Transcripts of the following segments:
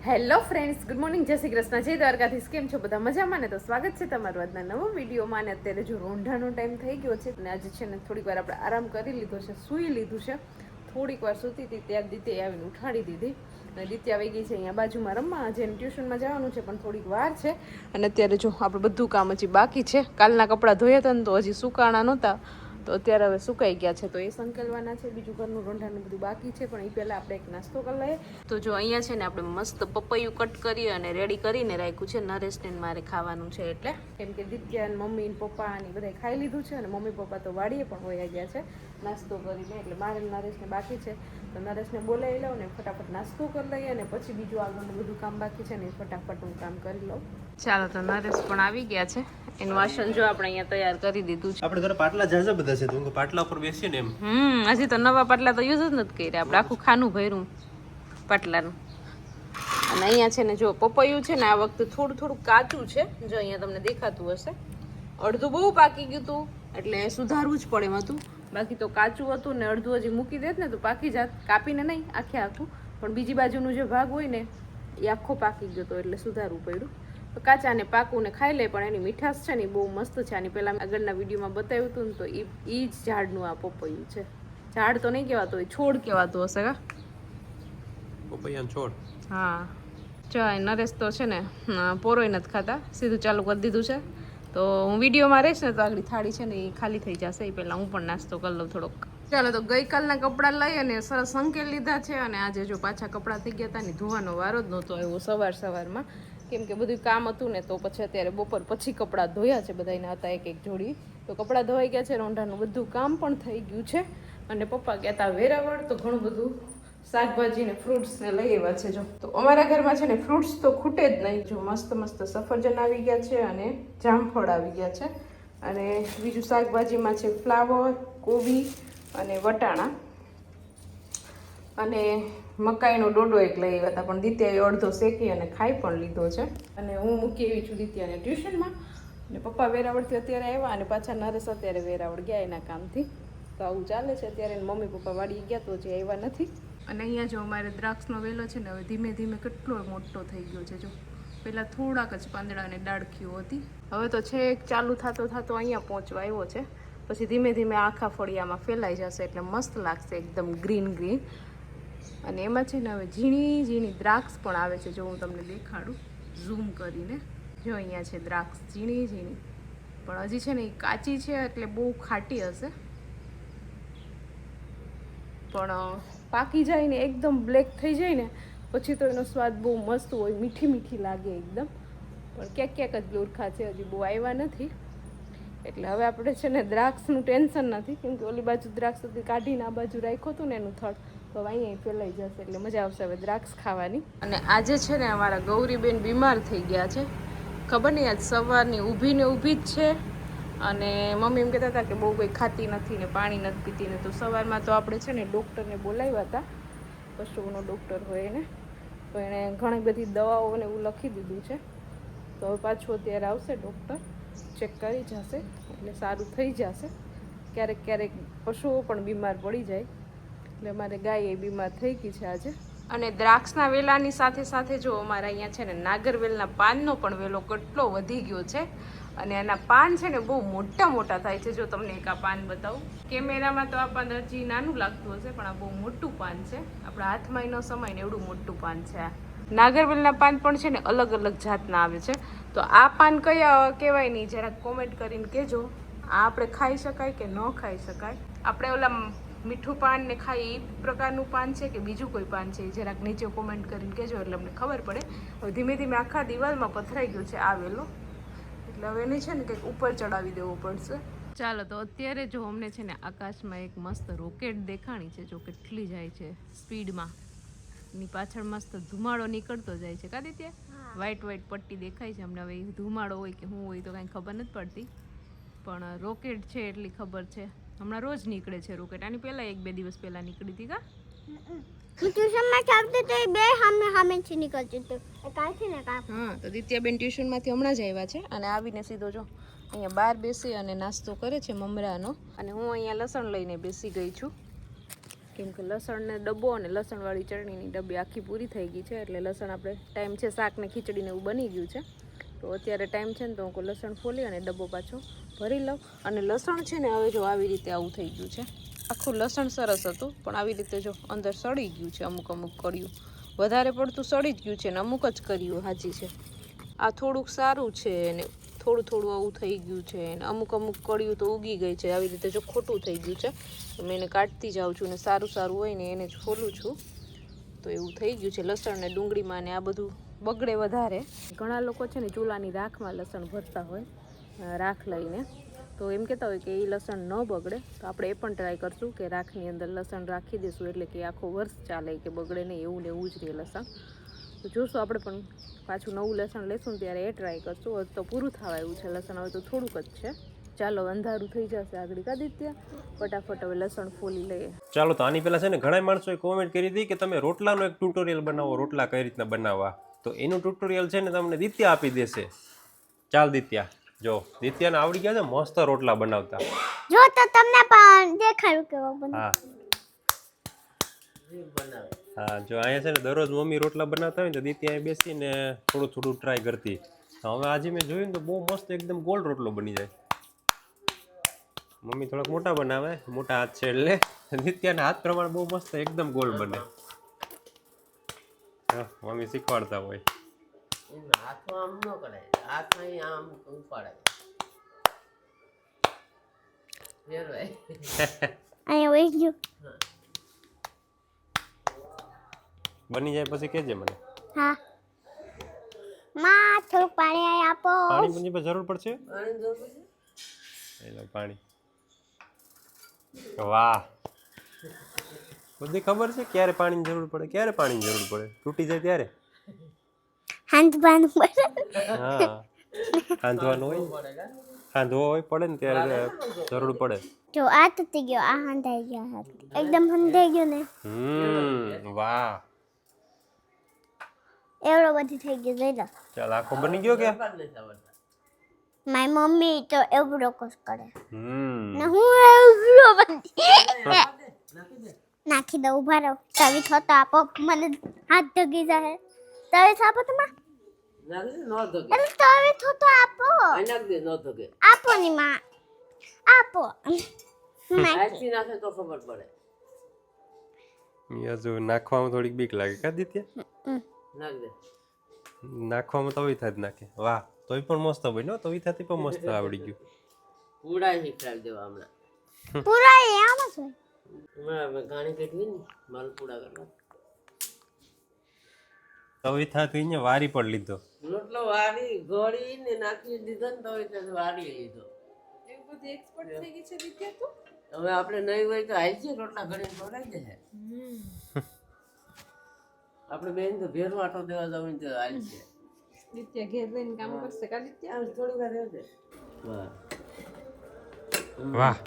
Hello friends, good morning, જય શ્રી કૃષ્ણ, જય દ્વારકાધીશ. કેમ છો બધા? મજામાં ને? તો સ્વાગત છે તમારું આજના નવા વિડીયોમાં. અને અત્યારે જો રોંઢાનો ટાઈમ થઈ ગયો છે અને આજે છે ને થોડીક વાર આપણે આરામ કરી લીધો છે, સૂઈ લીધું છે. થોડીક વાર સૂતી હતી ત્યાં દિત્યાએ આવીને ઉઠાડી દીધી અને દિત્યા આવી ગઈ છે અહીંયા બાજુમાં રમવા. આજે ટ્યુશનમાં જવાનું છે પણ થોડીક વાર છે. અને અત્યારે જો આપણે બધું કામ હજી બાકી છે. કાલના કપડાં ધોયા હતા ને તો હજી સુકાણા નહોતા, તો અત્યારે હવે સુકાઈ ગયા છે, તો એ સંકેલવાના છે. બીજું ઘરનું રોંઢાનું બધું બાકી છે, પણ એ પહેલાં આપણે એક નાસ્તો કરી લઈએ. તો જો અહીંયા છે ને આપણે મસ્ત પપૈયું કટ કરી અને રેડી કરીને રાખ્યું છે. નરેશને મારે ખાવાનું છે એટલે, કેમ કે દિત્યા મમ્મી પપ્પા ને બધા ખાઈ લીધું છે અને મમ્મી પપ્પા તો વાડીએ પણ વયા ગયા છે નાસ્તો કરીને. એટલે મારે નરેશને બાકી છે, તો નરેશને બોલાવી લઉં ને ફટાફટ નાસ્તો કરી લઈએ અને પછી બીજું આગળનું બધું કામ બાકી છે ને ફટાફટ હું કામ કરી લઉં. ચાલો, તો નરેશ પણ આવી ગયા છે. એનું વાસણ જો આપણે અહીંયા તૈયાર કરી દીધું છે. આપણે ઘરે પાટલા જાજા બધા છે, તો પાટલા ઉપર બેસીએ ને એમ. હજી તો નવા પાટલા તો યુઝ જ નથી કર્યા આપણે, આખું ખાનું ભર્યું પાટલાનું. અને અહીંયા છે ને જો પપૈયું છે ને આ વખતે થોડું કાચું છે, જો અહીંયા તમને દેખાતું હશે. અડધું બહુ પાકી ગયું હતું એટલે સુધારવું જ પડે એમ હતું, બાકી તો કાચું હતું ને અડધું હજી મૂકી દેત ને તો પાકી જાત. કાપીને નહીં, આખું, પણ બીજી બાજુનું જે ભાગ હોય ને એ આખો પાકી ગયો હતો એટલે સુધારવું પડ્યું. તો કાચા ને પાકું ને ખાઈ લે, પણ એની મીઠાશ છે ને બહુ મસ્ત છે. આની પહેલાં આગળના વિડીયોમાં બતાવ્યું હતું ને તો એ જ ઝાડનું આ પપૈયું છે. ઝાડ તો નહીં કહેવાતો, એ છોડ કહેવાતો હશે કા પપૈયાનો છોડ. હા, જો નરેશ તો છે ને પોરોય નથી ખાતા, સીધું ચાલુ કરી દીધું છે. તો હું વિડીયોમાં રહીશ ને તો આગળ થાળી છે ને એ ખાલી થઈ જશે, એ પહેલાં હું પણ નાસ્તો કરી લઉં થોડોક. ચાલો, તો ગઈકાલના કપડાં લઈ અને સરસ સંકેલ લીધા છે. અને આજે જો પાછા કપડાં થઈ ગયા હતા ને ધોવાનો વારો જ નહોતો આવ્યો સવારમાં, કેમ કે બધું કામ હતું ને, તો પછી અત્યારે બપોર પછી કપડાં ધોયા છે. બધાના હતા એક જોડી, તો કપડાં ધોવાઈ ગયા છે. રોંઢાનું બધું કામ પણ થઈ ગયું છે. અને પપ્પા ગયા હતા વેરાવળ, તો ઘણું બધું શાકભાજી ને ફ્રૂટ્સ ને લઈ આવ્યા છે. જો તો અમારા ઘરમાં છે ને ફ્રૂટ્સ તો ખૂટે જ નહીં. જો મસ્ત સફરજન આવી ગયા છે અને જામફળ આવી ગયા છે. અને બીજું શાકભાજીમાં છે ફ્લાવર, કોબી અને વટાણા અને મકાઈનો ડોડો એક લઈ આવ્યા હતા, પણ દિત્યાએ અડધો શેકી અને ખાઈ પણ લીધો છે. અને હું મૂકી આવી છું દિત્યાને ટ્યુશનમાં, અને પપ્પા વેરાવળથી અત્યારે આવ્યા અને પાછા નરેશ અત્યારે વેરાવળ ગયા એના કામથી. તો આવું ચાલે છે અત્યારે. મમ્મી પપ્પા વાડી ગયા તો હજી આવ્યા નથી. અને અહીંયા જો અમારે દ્રાક્ષનો વેલો છે ને હવે ધીમે ધીમે કેટલો મોટો થઈ ગયો છે. જો પહેલાં થોડાક જ પાંદડા અને ડાળખીઓ હતી, હવે તો છેક ચાલુ થતો અહીંયા પહોંચવા આવ્યો છે. પછી ધીમે ધીમે આખા ફળિયામાં ફેલાઈ જશે એટલે મસ્ત લાગશે, એકદમ ગ્રીન. અને એમાં છે ને હવે ઝીણી દ્રાક્ષ પણ આવે છે. જો હું તમને દેખાડું ઝૂમ કરીને, જો અહીંયા છે દ્રાક્ષ ઝીણી, પણ હજી છે ને એ કાચી છે એટલે બહુ ખાટી હશે, પણ પાકી જાય ને એકદમ બ્લેક થઈ જાય ને પછી તો એનો સ્વાદ બહુ મસ્ત હોય, મીઠી લાગે એકદમ. પણ ક્યાંક જ લુરખા છે, હજી બહુ આવ્યા નથી. એટલે હવે આપણે છે ને દ્રાક્ષનું ટેન્શન નથી, કેમ કે ઓલી બાજુ દ્રાક્ષ સુધી કાઢીને આ બાજુ રાખ્યું હતું ને એનું થડ, તો અહીંયા ફેલાઈ જશે એટલે મજા આવશે હવે દ્રાક્ષ ખાવાની. અને આજે છે ને અમારા ગૌરીબેન બીમાર થઈ ગયા છે, ખબર નહીં, આજ સવારની ઊભી જ છે. અને મમ્મી એમ કહેતા હતા કે બહુ કંઈ ખાતી નથી ને પાણી નથી પીતી ને, તો સવારમાં તો આપણે છે ને ડૉક્ટરને બોલાવ્યા હતા, પશુઓનો ડૉક્ટર હોય એને, તો એણે ઘણી બધી દવાઓને એવું લખી દીધું છે. તો હવે પાછું અત્યારે આવશે ડૉક્ટર, ચેક કરી જશે એટલે સારું થઈ જશે. ક્યારેક પશુઓ પણ બીમાર પડી જાય, એટલે અમારે ગાય એ બીમાર થઈ ગઈ છે આજે. અને દ્રાક્ષના વેલાની સાથે જો અમારા અહીંયા છે ને નાગરવેલના પાનનો પણ વેલો કેટલો વધી ગયો છે. અને એના પાન છે ને બહુ મોટા થાય છે. જો તમને એક આ પાન બતાવું, કેમેરામાં તો આ પાન હજી નાનું લાગતું હશે, પણ આ બહુ મોટું પાન છે. આપણા હાથમાં ન સમાય ને એવડું મોટું પાન છે. આ નાગરવેલના પાન પણ છે ને અલગ જાતના આવે છે. તો આ પાન કયા કહેવાય નહીં, જરાક કોમેન્ટ કરીને કહેજો. આ આપણે ખાઈ શકાય કે ન ખાઈ શકાય? આપણે ઓલા મીઠું પાન ને ખાઈ એ પ્રકારનું પાન છે કે બીજું કોઈ પાન છે, જરાક નીચે કોમેન્ટ કરીને કહેજો એટલે અમને ખબર પડે. હવે ધીમે આખા દિવાલમાં પથરાઈ ગયું છે આ વેલો, એટલે હવે એને છે ને કંઈક ઉપર ચડાવી દેવો પડશે. ચાલો, તો અત્યારે જો અમને છે ને આકાશમાં એક મસ્ત રોકેટ દેખાણી છે. જો કેટલી જાય છે સ્પીડમાં, એની પાછળ મસ્ત ધુમાડો નીકળતો જાય છે. કાદી ત્યાં વ્હાઈટ પટ્ટી દેખાય છે અમને. હવે ધુમાડો હોય કે શું હોય તો કાંઈ ખબર નથી પડતી, પણ રોકેટ છે એટલી ખબર છે. હમણાં રોજ નીકળે છે રોકેટ. આની પહેલાં 1-2 દિવસ પહેલાં નીકળી હતી કા? હું ટ્યુશનમાં ચાલતી તો બે સામેથી નીકળતી તો કાંઈથી ને કાં. હા, તો દિત્યાબેન ટ્યુશનમાંથી હમણાં જ આવ્યા છે અને આવીને સીધો જો અહીંયા બહાર બેસી અને નાસ્તો કરે છે મમરાનો. અને હું અહીંયા લસણ લઈને બેસી ગઈ છું. કેમ કે લસણને ડબ્બો અને લસણવાળી ચટણીની ડબ્બી આખી પૂરી થઈ ગઈ છે. એટલે લસણ આપણે ટાઈમ છે શાક ને ખીચડીને એવું બની ગયું છે. તો અત્યારે ટાઈમ છે ને તો હું લસણ ફોલી અને ડબ્બો પાછો ભરી લઉં. અને લસણ છે ને હવે જો આવી રીતે આવું થઈ ગયું છે. આખું લસણ સરસ હતું પણ આવી રીતે જો અંદર સડી ગયું છે. અમુક કર્યું વધારે પડતું સડી જ ગયું છે ને અમુક જ કર્યું હાજી છે. આ થોડુંક સારું છે ને થોડું આવું થઈ ગયું છે ને અમુક કળિયું તો ઉગી ગઈ છે. આવી રીતે જો ખોટું થઈ ગયું છે તો મેં એને કાઢતી જાઉં છું ને સારું હોય ને એને જ ખોલું છું. તો એવું થઈ ગયું છે. લસણ ને ડુંગળીમાં ને આ બધું બગડે વધારે. ઘણા લોકો છે ને ચૂલાની રાખમાં લસણ ભરતા હોય રાખ લઈને, તો એમ કહેતા હોય કે એ લસણ ન બગડે. તો આપણે એ પણ ટ્રાય કરશું કે રાખની અંદર લસણ રાખી દઈશું એટલે કે આખો વર્ષ ચાલે કે બગડે નહીં એવું ને એવું જ રહે લસણ. તો જોશું આપણે પણ પાછું નવું લસણ લેશું ને ત્યારે એ ટ્રાય કરશું. હવે તો પૂરું થવા આવ્યું છે લસણ, હવે તો થોડુંક જ છે. ચાલો અંધારું થઈ જશે આગળ આદિત્ય, ફટાફટ હવે લસણ ફોલી લઈએ. ચાલો તો આની પહેલા છે ને ઘણા માણસોએ કોમેન્ટ કરી હતી કે તમે રોટલાનો એક ટ્યુટોરિયલ બનાવો, રોટલા કઈ રીતના બનાવવા. તો એનું ટ્યુટોરિયલ છે ને તમને દિત્યા આપી દેશે. ચાલ દિત્યા, જો દિત્યાને આવડી ગયા છે મસ્ત રોટલા બનાવતા. જો તો તમને પણ દેખાડું કેવો બને. હા જો અહીંયા છે ને દરરોજ મમ્મી રોટલા બનાવતા હોય ને તો દિત્યા અહીં બેસીને થોડું ટ્રાય કરતી. હવે આજે મેં જોયું ને તો બહુ મસ્ત એકદમ ગોળ રોટલો બની જાય. મમ્મી થોડાક મોટા બનાવે, મોટા હાથ છે એટલે દિત્યાના હાથ પ્રમાણે બહુ મસ્ત એકદમ ગોળ બને. મમ્મી શીખવાડતા હોય. અહીંયા વહી ગયું. બની જાય પછી કહેજે મને. હા માં થોડું પાણી આય આપો. પાણી પણ જરૂર પડશે. પાણી. વાહ, બધી ખબર છે ક્યારે પાણીની જરૂર પડે, ક્યારે પાણીની જરૂર પડે. તૂટી જાય ત્યારે હાંધવાનું પડે. હા હાંધવાનું હોય, હાંધવો હોય પડે ને ત્યારે જરૂર પડે. જો આ તૂટી ગયો, આ હંધાઈ ગયો, એકદમ હંધાઈ ગયો ને. વાહ, એવડો બધી થઈ ગયો. જોઈ લો. ચાલ આખો બની ગયો કે? મારી મમ્મી તો એવડો કસ કરે ને હું એવડો બધી નાખી દઉં. ઉભા રહો. તવી થતો આપો, મને હાથ ધગી જાય. તવી આપો તમે. તવી થતો આપો. આપો ની માં, આપો. નાખવામાં થોડીક બીક લાગે કા દિત્યા? નાખવામાં તો થાય જ નાખે. વાહ, તોય પણ મસ્ત બન્યો. તો થતી પણ મસ્ત આવડી ગયું. પૂડા શીખવાડી દેવા હમણાં. પૂરા આમાં છે. ગાણી કેટલી ને માલ પૂડા કરવા. તવી થતી ને વારી પણ લીધો. રોટલો વારી ગોળી ને નાખી દીધો ને તો વારી લીધો. એવું બધું એક્સપર્ટ થઈ ગઈ છે દિત્યા તું. હવે આપણે નહીં હોય તો આવી છે રોટલા ઘડી ખવડાવી દે. આપણે બેન તો ભેર વાટો દેવા જવું તો આવી છે. દિત્યા ઘેર રહીને કામ કરશે કા દિત્યા? થોડી વાર રહેજે. વાહ,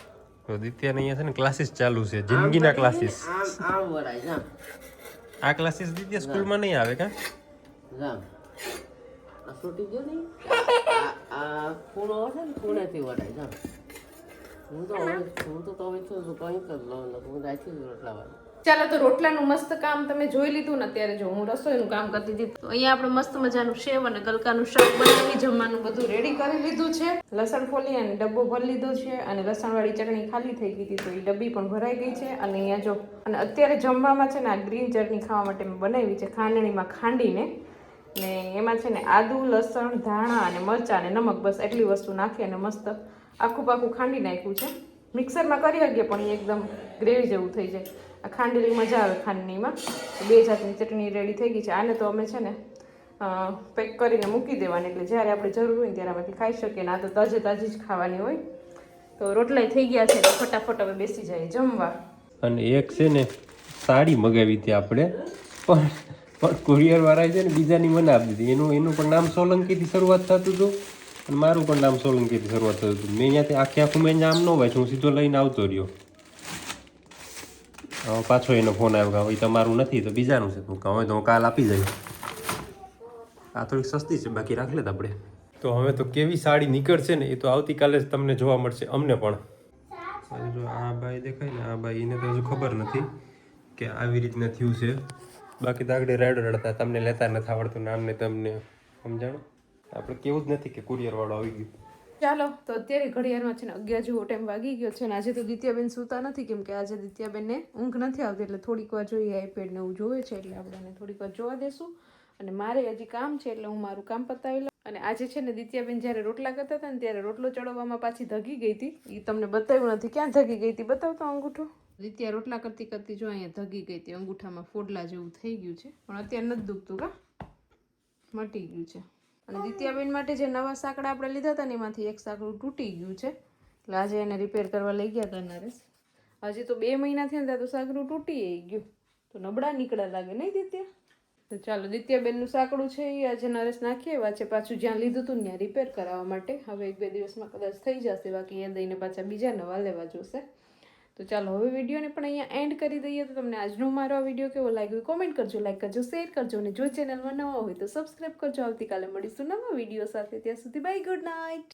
તો દિત્યાને અહીંયા છે ને ક્લાસીસ ચાલુ છે, જિંદગીના ક્લાસીસ. આમ વરાય જામ. આ ક્લાસીસ દિત્યા સ્કૂલમાં નહીં આવે કા? જામ. આ છૂટી ગયો નહીં. આ ખૂણો હશે ને ખૂણેથી વરાય જામ. હું તો હવે છું કંઈ કર લઉં ને હું ଯାଇથી રોટલા વાળી. ચાલો તો રોટલાનું મસ્ત કામ તમે જોઈ લીધું ને. અત્યારે જો હું રસોઈનું કામ કરતી હતી તો અહીંયા આપણે મસ્ત મજાનું સેવ અને ગલકાનું શાક બનાવી જમવાનું બધું રેડી કરી લીધું છે. લસણ ફોલી અને ડબ્બો ભરી લીધો છે અને લસણવાળી ચટણી ખાલી થઈ ગઈ હતી તો એ ડબ્બી પણ ભરાઈ ગઈ છે. અને અહીંયા જો અને અત્યારે જમવામાં છે ને આ ગ્રીન ચટણી ખાવા માટે મેં બનાવી છે ખાંડણીમાં ખાંડીને. ને એમાં છે ને આદુ, લસણ, ધાણા અને મરચાં અને નમક, બસ એટલી વસ્તુ નાખી અને મસ્ત આખું પાકું ખાંડી નાખ્યું છે. મિક્સરમાં કરી શકીએ પણ એ એકદમ ગ્રેવી જેવું થઈ જાય. આ ખાંડેલી મજા આવે ખાંડણીમાં. બે જાતની ચટણી રેડી થઈ ગઈ છે. આને તો અમે છે ને પેક કરીને મૂકી દેવાની એટલે જ્યારે આપણે જરૂર હોય ને ત્યારે આમાંથી ખાઈ શકીએ. ને આ તો તાજી જ ખાવાની હોય. તો રોટલાય થઈ ગયા છે તો ફટાફટ હવે બેસી જાય જમવા. અને એક છે ને સાડી મગાવી હતી આપણે, પણ કુરિયર વાળા છે ને બીજાની મને આપી દીધી. એનું પણ નામ સોલંકીથી શરૂઆત થતું હતું અને મારું પણ નામ સોલંકીથી શરૂઆત થતું હતું. મેં અહીંયાથી આખું મેં નામ ન વાંચ્યું, હું સીધો લઈને આવતો રહ્યો. પાછો એનો ફોન આવ્યો કે હવે તમારું નથી તો બીજાનું છે. તું હવે તો હું કાલ આપી જઈશ. આ થોડીક સસ્તી છે, બાકી રાખી લેતા આપણે. તો હવે તો કેવી સાડી નીકળશે ને એ તો આવતીકાલે જ તમને જોવા મળશે. અમને પણ જો આ ભાઈ દેખાય ને, આ ભાઈ એને તો હજુ ખબર નથી. કે આવી રીતના થયું છે. બાકી તો આગળ રાડો રડતા તમને લેતા નથી આવડતું ને આમને તમને સમજાણું. આપણે કેવું જ નથી કે કુરિયર વાળો આવી ગયું. ચાલો તો અત્યારે ઘડિયાળમાં છે ને 11 જેવો ટાઈમ વાગી ગયો છે ને આજે તો દિત્યાબેન સૂતા નથી કેમ કે આજે દિત્યાબેનને ઊંઘ નથી આવતી એટલે થોડીક વાર જોઈએ આઈપેડ ને એવું જોવે છે એટલે આપણે એને થોડીક વાર જોવા દેશું. અને મારે હજી કામ છે એટલે હું મારું કામ પતાવી લઉં. અને આજે છે ને દિત્યાબેન જ્યારે રોટલા કરતા હતા ને ત્યારે રોટલો ચડવવામાં પાછી ધગી ગઈ હતી. એ તમને બતાવ્યું નથી. ક્યાં ધગી ગઈ હતી બતાવતો અંગૂઠો. દિત્યા રોટલા કરતી કરતી જો અહીંયા ધગી ગઈ હતી. અંગૂઠામાં ફોડલા જેવું થઈ ગયું છે પણ અત્યારે નથી દુખતું કા મટી ગયું છે. અને દિત્યાબેન માટે જે નવા સાંકડા આપણે લીધા હતા ને એમાંથી એક સાંકડું તૂટી ગયું છે એટલે આજે એને રિપેર કરવા લઈ ગયા હતા નરેશ. હજી તો 2 મહિના થયા ને તો સાંકડું તૂટી ગયું તો નબળા નીકળા લાગે નહીં દિત્યા. તો ચાલો દિત્યાબેનનું સાંકડું છે એ આજે નરેશ નાખી આવ્યા છે પાછું જ્યાં લીધું હતું ત્યાં રિપેર કરાવવા માટે. હવે 1-2 દિવસમાં કદાચ થઈ જશે બાકી એ દઈને પાછા બીજા નવા લેવા જોશે. તો ચાલો હવે વિડીયોને પણ અહીંયા એન્ડ કરી દઈએ. તો તમને આજનો મારો આ વિડીયો કેવો લાગ્યો કોમેન્ટ કરજો, લાઈક કરજો, શેર કરજો અને જો ચેનલમાં નવા હોય તો સબસ્ક્રાઈબ કરજો. આવતીકાલે મળીશું નવા વિડીયો સાથે. ત્યાં સુધી બાય, ગુડ નાઇટ.